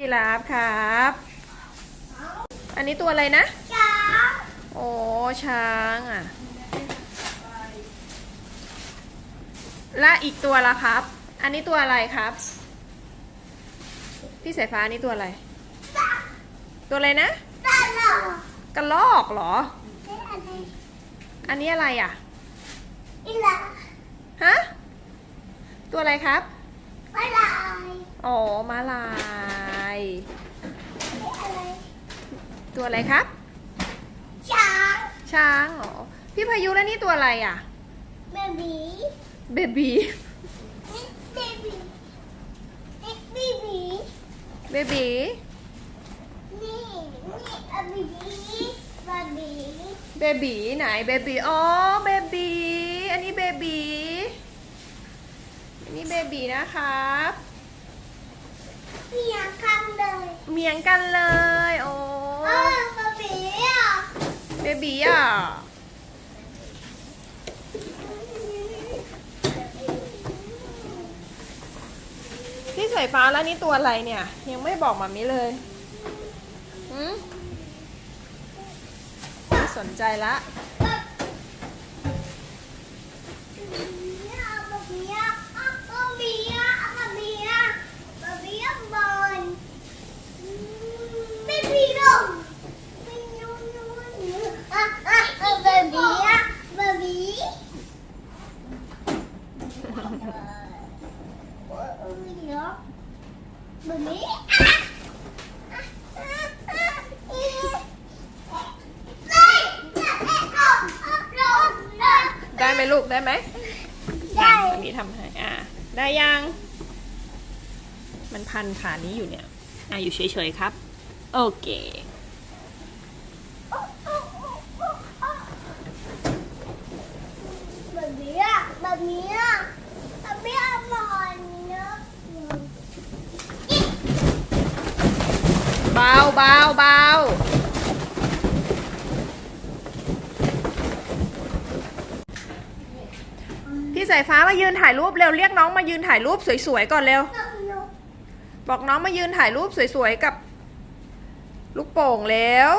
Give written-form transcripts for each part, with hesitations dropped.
ยีราฟครับอันนี้ตัวอะไรนะช้างโอ้ช้างอ่ะและอีกตัวละครับอันนี้ตัวอะไรครับพี่สายฟ้านี่ตัวอะไรตัวอะไรนะตลอดกระรอกเหรออะไรอันนี้อะไรอ่ะอีลาฮะตัวอะไรครับปลาอ๋อม้าลาย อะไรตัวอะไรครับ ช้าง ช้างอ๋อพี่พายุแล้วนี่ตัวอะไรอ่ะเบบี เบบี เบบีเบบี เบบี นี่เบบีเบบี เบบีไหนเบบีอ๋อเบบีอันนี้เบบีอันนี้เบบีนะครับเมียกันเลย เหมียงกันเลยโอ้เบบีอ่ะเบบีอ่ะพี่สายฟ้าแล้วนี่ตัวอะไรเนี่ยยังไม่บอกมามิเลยไม่สนใจละได้ไหมลูกได้ไหมได้อันนี้ทำให้ได้ยังมันพันขานี้อยู่เนี่ยอยู่เฉยๆครับโอเคแบบนี้อ่ะแบบนี้อ่ะแบบนี้อร่อยเนอะเบาเบาเบาพี่สายฟ้ามายืนถ่ายรูปเร็วเรียกน้องมายืนถ่ายรูปสวยๆก่อนเร็วบอกน้องมายืนถ่ายรูปสวยๆกับลูกโป่งแล้ว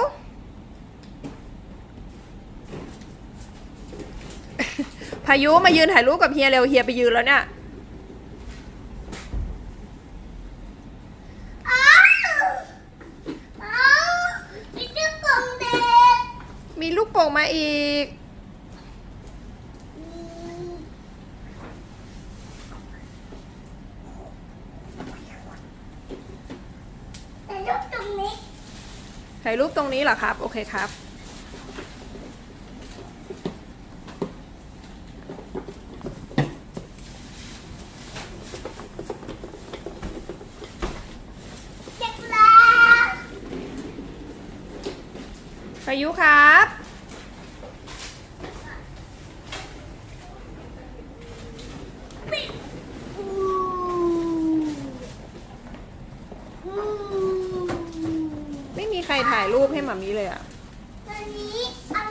พายุมายืนถ่ายรูปกับเฮียเร็วเฮียไปยืนแล้วเนี่ยมีลูกโป่งมาอีกถ่ายรูปตรงนี้เหรอครับโอเคครับพายุครับไม่มีใครถ่ายรูปให้หมามีเลยอ่ะตัวนี้อ